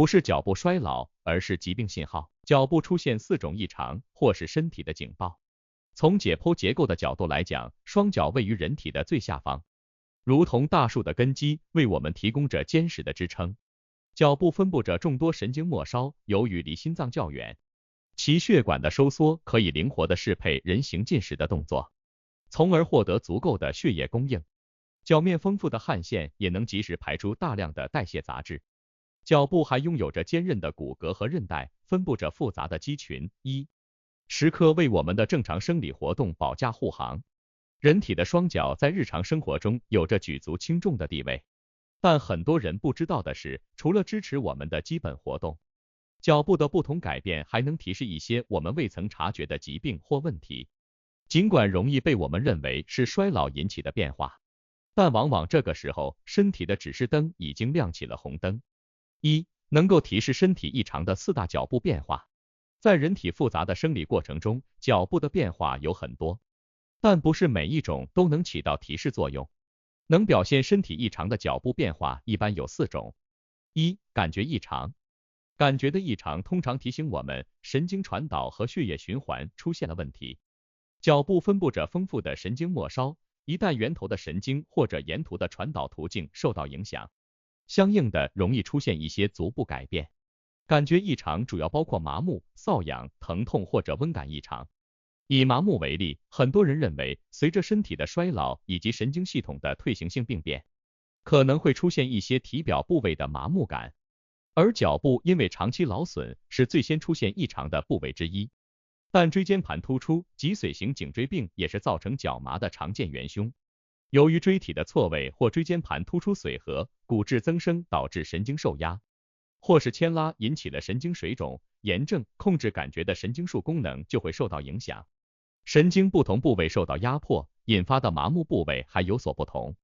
不是脚部衰老，而是疾病信号。脚部出现4种异常，或是身体的警报。从解剖结构的角度来讲，双脚位于人体的最下方，如同大树的根基，为我们提供着坚实的支撑。脚部分布着众多神经末梢，由于离心脏较远，其血管的收缩可以灵活地适配人行进时的动作，从而获得足够的血液供应。脚面丰富的汗腺也能及时排出大量的代谢杂质。脚部还拥有着坚韧的骨骼和韧带，分布着复杂的肌群，时刻为我们的正常生理活动保驾护航。人体的双脚在日常生活中有着举足轻重的地位，但很多人不知道的是，除了支持我们的基本活动，脚部的不同改变还能提示一些我们未曾察觉的疾病或问题。尽管容易被我们认为是衰老引起的变化，但往往这个时候，身体的指示灯已经亮起了红灯。能够提示身体异常的4大脚部变化。在人体复杂的生理过程中，脚部的变化有很多，但不是每一种都能起到提示作用。能表现身体异常的脚部变化一般有4种。感觉异常。感觉的异常通常提醒我们神经传导和血液循环出现了问题。脚部分布着丰富的神经末梢，一旦源头的神经或者沿途的传导途径受到影响，相应的容易出现一些足部改变。感觉异常主要包括麻木、瘙痒、疼痛或者温感异常。以麻木为例，很多人认为随着身体的衰老以及神经系统的退行性病变，可能会出现一些体表部位的麻木感，而脚部因为长期劳损是最先出现异常的部位之一。但椎间盘突出、脊髓型颈椎病也是造成脚麻的常见元凶。由于椎体的错位或椎间盘突出髓核、骨质增生导致神经受压，或是牵拉引起了神经水肿、炎症，控制感觉的神经束功能就会受到影响。神经不同部位受到压迫，引发的麻木部位还有所不同。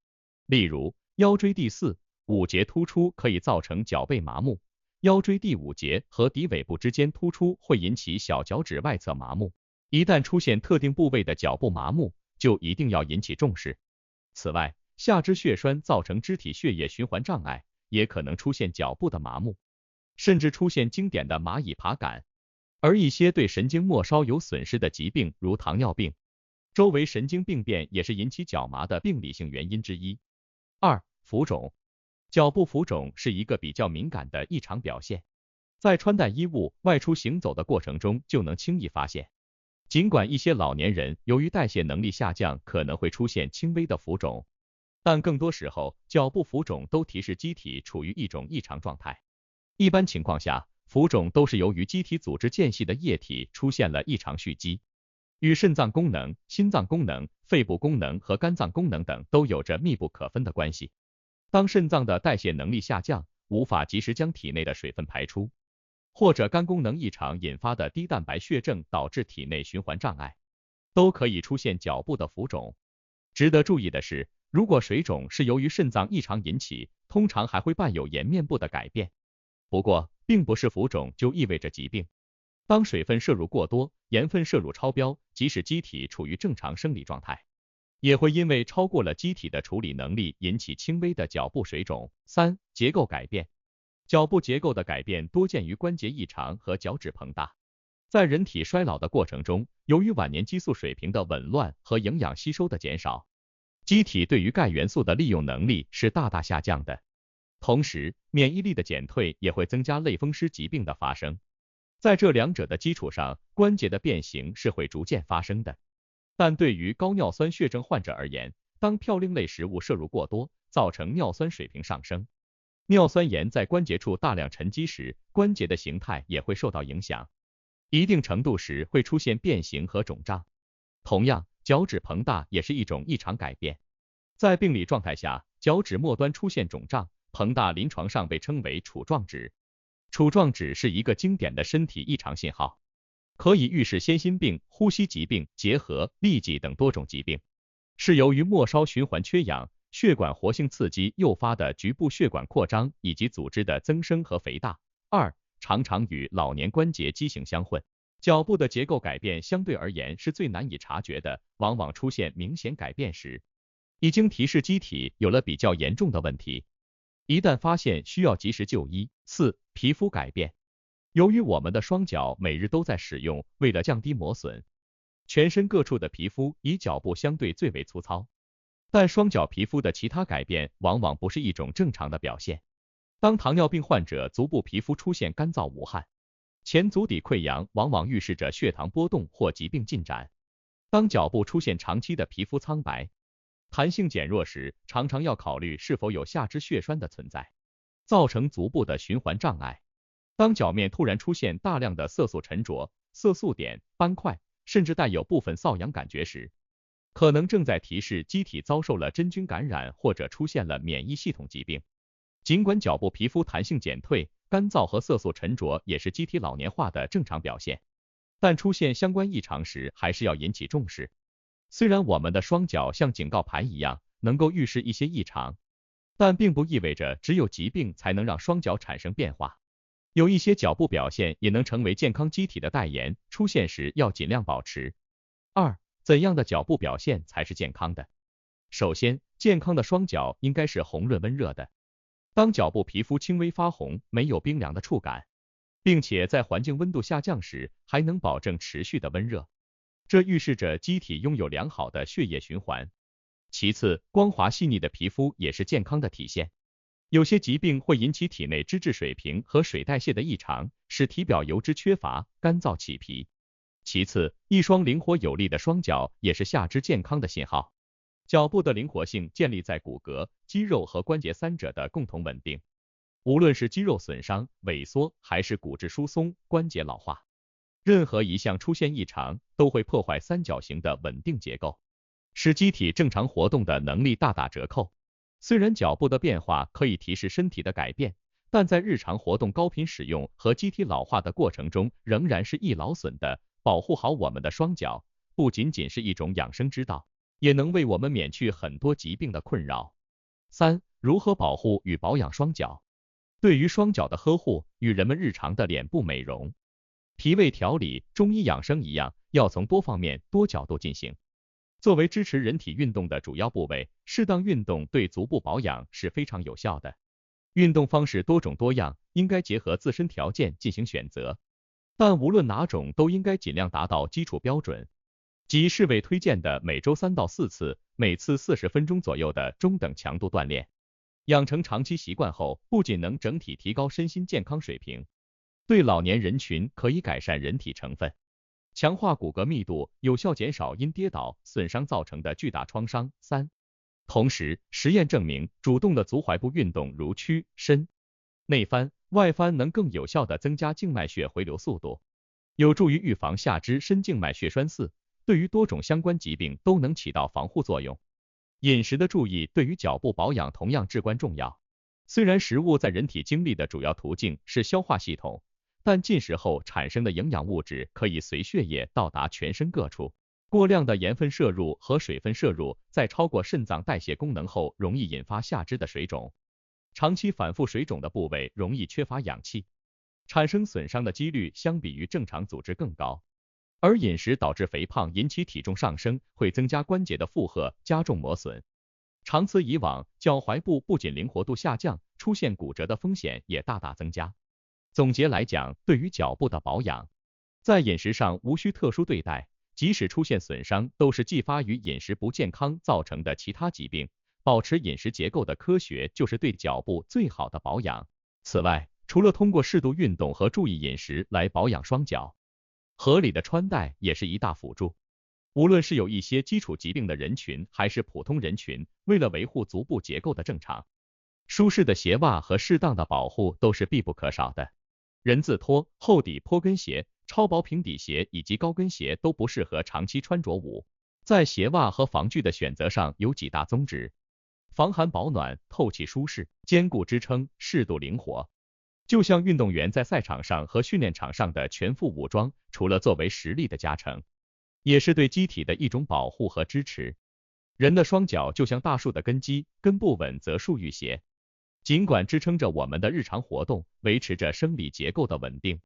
例如，腰椎第4、5节突出可以造成脚背麻木，腰椎第5节和骶尾部之间突出会引起小脚趾外侧麻木。一旦出现特定部位的脚部麻木，就一定要引起重视。此外，下肢血栓造成肢体血液循环障碍，也可能出现脚部的麻木，甚至出现经典的蚂蚁爬感。而一些对神经末梢有损失的疾病，如糖尿病，周围神经病变也是引起脚麻的病理性原因之一。浮肿。脚部浮肿是一个比较敏感的异常表现，在穿戴衣物、外出行走的过程中就能轻易发现。尽管一些老年人由于代谢能力下降可能会出现轻微的浮肿，但更多时候脚部浮肿都提示机体处于一种异常状态。一般情况下，浮肿都是由于机体组织间隙的液体出现了异常蓄积，与肾脏功能、心脏功能、肺部功能和肝脏功能等都有着密不可分的关系。当肾脏的代谢能力下降，无法及时将体内的水分排出，或者肝功能异常引发的低蛋白血症导致体内循环障碍，都可以出现脚部的浮肿。值得注意的是，如果水肿是由于肾脏异常引起，通常还会伴有颜面部的改变。不过，并不是浮肿就意味着疾病。当水分摄入过多，盐分摄入超标，即使机体处于正常生理状态，也会因为超过了机体的处理能力引起轻微的脚部水肿。结构改变。脚部结构的改变多见于关节异常和脚趾膨大。在人体衰老的过程中，由于晚年激素水平的紊乱和营养吸收的减少，机体对于钙元素的利用能力是大大下降的。同时，免疫力的减退也会增加类风湿疾病的发生。在这两者的基础上，关节的变形是会逐渐发生的。但对于高尿酸血症患者而言，当嘌呤类食物摄入过多，造成尿酸水平上升，尿酸盐在关节处大量沉积时，关节的形态也会受到影响，一定程度时会出现变形和肿胀。同样，脚趾膨大也是一种异常改变。在病理状态下，脚趾末端出现肿胀、膨大，临床上被称为杵状指。杵状指是一个经典的身体异常信号，可以预示先心病、呼吸疾病、结核、痢疾等多种疾病，是由于末梢循环缺氧、血管活性刺激诱发的局部血管扩张以及组织的增生和肥大。常常与老年关节畸形相混。脚部的结构改变相对而言是最难以察觉的，往往出现明显改变时，已经提示机体有了比较严重的问题。一旦发现需要及时就医。4. 皮肤改变。由于我们的双脚每日都在使用，为了降低磨损，全身各处的皮肤以脚部相对最为粗糙，但双脚皮肤的其他改变往往不是一种正常的表现。当糖尿病患者足部皮肤出现干燥无汗，前足底溃疡往往预示着血糖波动或疾病进展。当脚部出现长期的皮肤苍白、弹性减弱时，常常要考虑是否有下肢血栓的存在，造成足部的循环障碍。当脚面突然出现大量的色素沉着、色素点、斑块，甚至带有部分瘙痒感觉时，可能正在提示机体遭受了真菌感染或者出现了免疫系统疾病。尽管脚部皮肤弹性减退、干燥和色素沉着也是机体老年化的正常表现，但出现相关异常时还是要引起重视。虽然我们的双脚像警告牌一样能够预示一些异常，但并不意味着只有疾病才能让双脚产生变化。有一些脚部表现也能成为健康机体的代言，出现时要尽量保持。2. 怎样的脚部表现才是健康的？首先，健康的双脚应该是红润温热的。当脚部皮肤轻微发红，没有冰凉的触感，并且在环境温度下降时还能保证持续的温热，这预示着机体拥有良好的血液循环。其次，光滑细腻的皮肤也是健康的体现。有些疾病会引起体内脂质水平和水代谢的异常，使体表油脂缺乏、干燥起皮。其次，一双灵活有力的双脚也是下肢健康的信号。脚部的灵活性建立在骨骼、肌肉和关节三者的共同稳定。无论是肌肉损伤、萎缩，还是骨质疏松、关节老化，任何一项出现异常，都会破坏三角形的稳定结构，使机体正常活动的能力大打折扣。虽然脚部的变化可以提示身体的改变，但在日常活动高频使用和机体老化的过程中，仍然是易劳损的。保护好我们的双脚，不仅仅是一种养生之道，也能为我们免去很多疾病的困扰。3. 如何保护与保养双脚？对于双脚的呵护，与人们日常的脸部美容、脾胃调理、中医养生一样，要从多方面、多角度进行。作为支持人体运动的主要部位，适当运动对足部保养是非常有效的。运动方式多种多样，应该结合自身条件进行选择，但无论哪种都应该尽量达到基础标准，即世卫推荐的每周3到4次，每次40分钟左右的中等强度锻炼。养成长期习惯后，不仅能整体提高身心健康水平，对老年人群可以改善人体成分，强化骨骼密度，有效减少因跌倒损伤造成的巨大创伤。3. 同时，实验证明，主动的足踝部运动如屈伸、内翻、外翻能更有效地增加静脉血回流速度，有助于预防下肢深静脉血栓。4. 对于多种相关疾病都能起到防护作用。饮食的注意对于脚部保养同样至关重要。虽然食物在人体经历的主要途径是消化系统，但进食后产生的营养物质可以随血液到达全身各处。过量的盐分摄入和水分摄入在超过肾脏代谢功能后，容易引发下肢的水肿。长期反复水肿的部位容易缺乏氧气，产生损伤的几率相比于正常组织更高。而饮食导致肥胖引起体重上升，会增加关节的负荷，加重磨损。长此以往，脚踝部不仅灵活度下降，出现骨折的风险也大大增加。总结来讲，对于脚部的保养，在饮食上无需特殊对待，即使出现损伤，都是继发于饮食不健康造成的其他疾病。保持饮食结构的科学就是对脚部最好的保养。此外，除了通过适度运动和注意饮食来保养双脚，合理的穿戴也是一大辅助。无论是有一些基础疾病的人群，还是普通人群，为了维护足部结构的正常，舒适的鞋袜和适当的保护都是必不可少的。人字拖、厚底坡跟鞋、超薄平底鞋以及高跟鞋都不适合长期穿着舞。在鞋袜和防具的选择上有几大宗旨：防寒保暖、透气舒适、坚固支撑、适度灵活。就像运动员在赛场上和训练场上的全副武装，除了作为实力的加成，也是对机体的一种保护和支持。人的双脚就像大树的根基，根不稳则树欲斜。尽管支撑着我们的日常活动，维持着生理结构的稳定，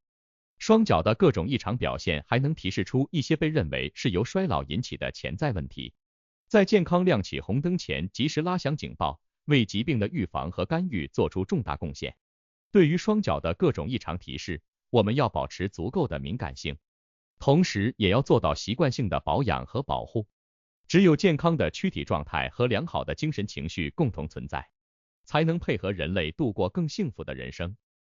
双脚的各种异常表现还能提示出一些被认为是由衰老引起的潜在问题。在健康亮起红灯前及时拉响警报，为疾病的预防和干预做出重大贡献。对于双脚的各种异常提示，我们要保持足够的敏感性，同时也要做到习惯性的保养和保护。只有健康的躯体状态和良好的精神情绪共同存在，才能配合人类度过更幸福的人生。